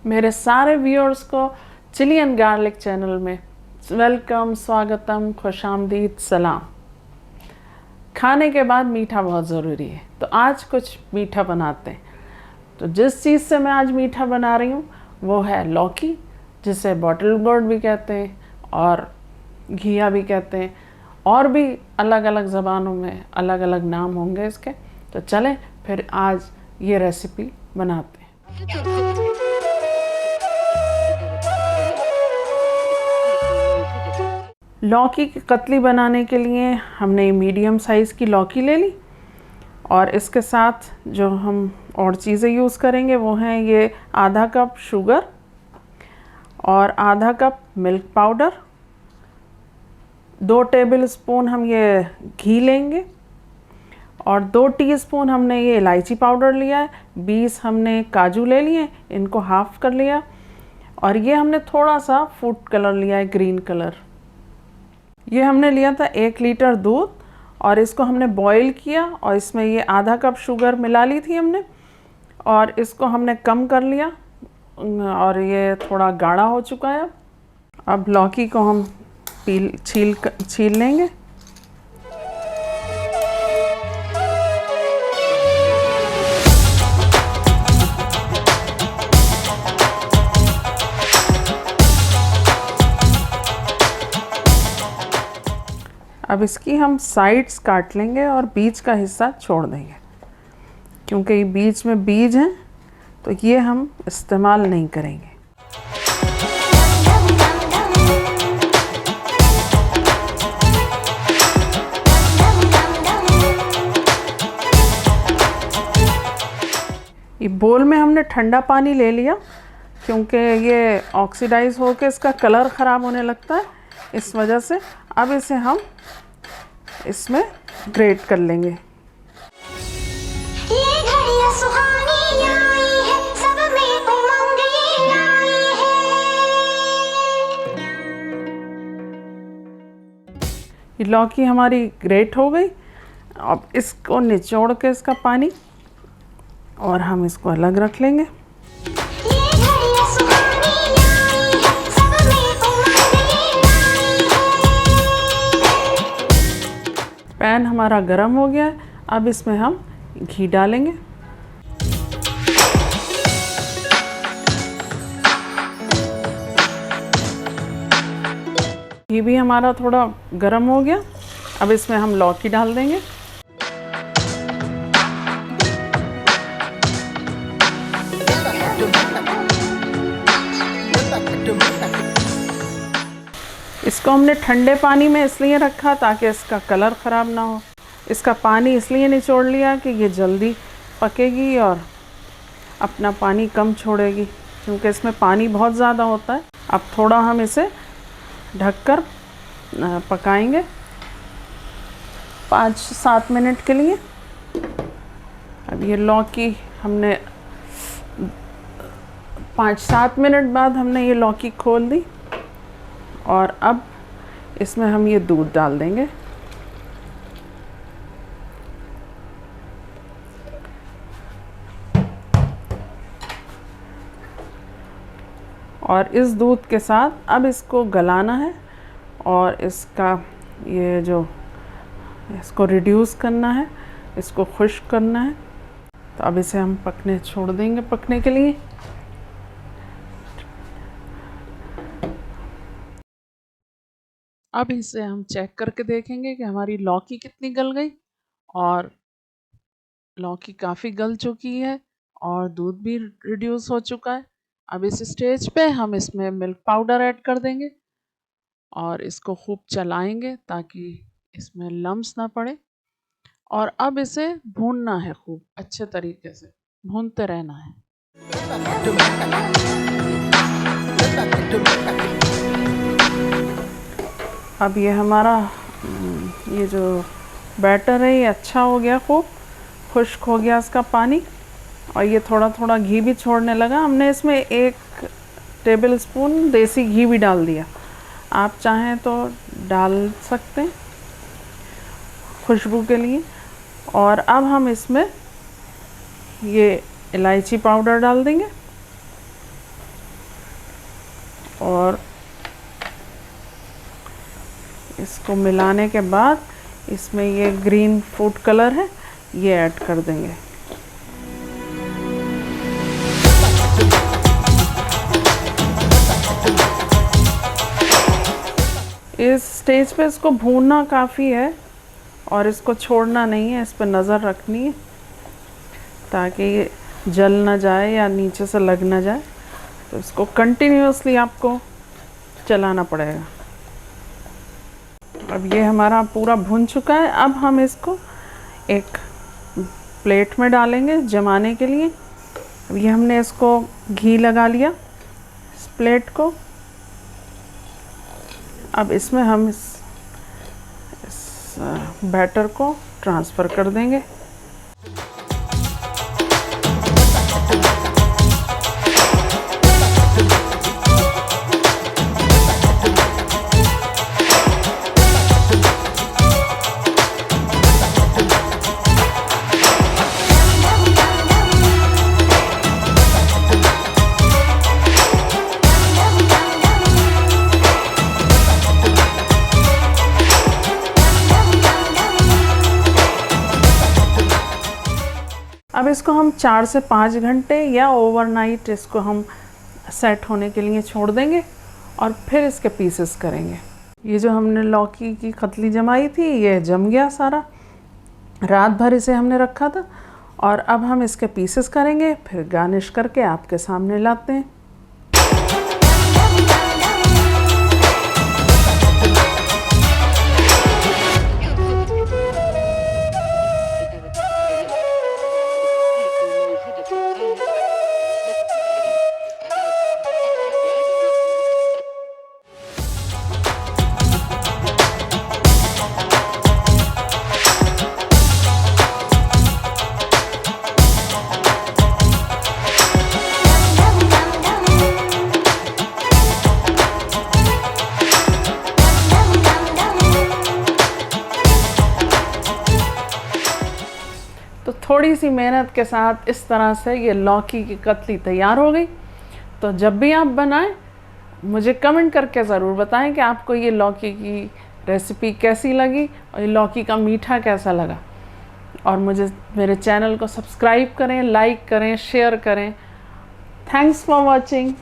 मेरे सारे व्यूअर्स को चिली एंड गार्लिक चैनल में वेलकम, स्वागतम, खुशामदीद, सलाम। खाने के बाद मीठा बहुत ज़रूरी है, तो आज कुछ मीठा बनाते हैं। तो जिस चीज़ से मैं आज मीठा बना रही हूँ वो है लौकी, जिसे बॉटल गोर्ड भी कहते हैं और घिया भी कहते हैं, और भी अलग अलग ज़बानों में अलग अलग नाम होंगे इसके। तो चलें फिर आज ये रेसिपी बनाते हैं। लौकी की कतली बनाने के लिए हमने मीडियम साइज़ की लौकी ले ली, और इसके साथ जो हम और चीज़ें यूज़ करेंगे वो हैं ये आधा कप शुगर और आधा कप मिल्क पाउडर, 2 टेबलस्पून हम ये घी लेंगे, और 2 टीस्पून हमने ये इलायची पाउडर लिया है, 20 हमने काजू ले लिए, इनको हाफ़ कर लिया, और ये हमने थोड़ा सा फूड कलर लिया है, ग्रीन कलर। ये हमने लिया था 1 लीटर दूध, और इसको हमने बॉईल किया, और इसमें ये आधा कप शुगर मिला ली थी हमने, और इसको हमने कम कर लिया, और ये थोड़ा गाढ़ा हो चुका है। अब लौकी को हम छील लेंगे। अब इसकी हम साइड्स काट लेंगे और बीच का हिस्सा छोड़ देंगे, क्योंकि बीच में बीज हैं तो ये हम इस्तेमाल नहीं करेंगे। ये बोल में हमने ठंडा पानी ले लिया, क्योंकि ये ऑक्सीडाइज होकर इसका कलर ख़राब होने लगता है, इस वजह से। अब इसे हम इसमें ग्रेट कर लेंगे। ये लौकी हमारी ग्रेट हो गई। अब इसको निचोड़ के इसका पानी, और हम इसको अलग रख लेंगे। पैन हमारा गरम हो गया है, अब इसमें हम घी डालेंगे। घी भी हमारा थोड़ा गरम हो गया, अब इसमें हम लौकी डाल देंगे। इसको हमने ठंडे पानी में इसलिए रखा ताकि इसका कलर ख़राब ना हो। इसका पानी इसलिए निचोड़ लिया कि ये जल्दी पकेगी और अपना पानी कम छोड़ेगी, क्योंकि इसमें पानी बहुत ज़्यादा होता है। अब थोड़ा हम इसे ढककर पकाएंगे 5-7 मिनट के लिए। अब ये लौकी हमने 5-7 मिनट बाद हमने ये लौकी खोल दी, और अब इसमें हम ये दूध डाल देंगे। और इस दूध के साथ अब इसको गलाना है, और इसका ये जो इसको रिड्यूस करना है, इसको खुश्क करना है। तो अब इसे हम पकने छोड़ देंगे, पकने के लिए। अब इसे हम चेक करके देखेंगे कि हमारी लौकी कितनी गल गई, और लौकी काफ़ी गल चुकी है और दूध भी रिड्यूस हो चुका है। अब इस स्टेज पे हम इसमें मिल्क पाउडर ऐड कर देंगे, और इसको खूब चलाएंगे ताकि इसमें लम्स ना पड़े। और अब इसे भूनना है, खूब अच्छे तरीके से भूनते रहना है। अब ये हमारा ये जो बैटर है ये अच्छा हो गया, खूब खुश्क हो गया इसका पानी, और ये थोड़ा थोड़ा घी भी छोड़ने लगा। हमने इसमें 1 टेबलस्पून देसी घी भी डाल दिया, आप चाहें तो डाल सकते हैं खुशबू के लिए। और अब हम इसमें ये इलायची पाउडर डाल देंगे, और इसको मिलाने के बाद इसमें ये ग्रीन फूड कलर है, ये ऐड कर देंगे। इस स्टेज पे इसको भूनना काफ़ी है और इसको छोड़ना नहीं है, इस पर नज़र रखनी है ताकि ये जल ना जाए या नीचे से लग ना जाए। तो इसको कंटिन्यूअसली आपको चलाना पड़ेगा। अब ये हमारा पूरा भुन चुका है। अब हम इसको एक प्लेट में डालेंगे जमाने के लिए। अब ये हमने इसको घी लगा लिया इस प्लेट को। अब इसमें हम इस बैटर को ट्रांसफ़र कर देंगे। अब इसको हम 4 से 5 घंटे या ओवरनाइट इसको हम सेट होने के लिए छोड़ देंगे और फिर इसके पीसेस करेंगे। ये जो हमने लौकी की कतली जमाई थी, ये जम गया सारा। रात भर इसे हमने रखा था और अब हम इसके पीसेस करेंगे, फिर गार्निश करके आपके सामने लाते हैं। तो थोड़ी सी मेहनत के साथ इस तरह से ये लौकी की कतली तैयार हो गई। तो जब भी आप बनाएं मुझे कमेंट करके ज़रूर बताएं कि आपको ये लौकी की रेसिपी कैसी लगी और ये लौकी का मीठा कैसा लगा। और मुझे मेरे चैनल को सब्सक्राइब करें, लाइक करें, शेयर करें। Thanks for watching.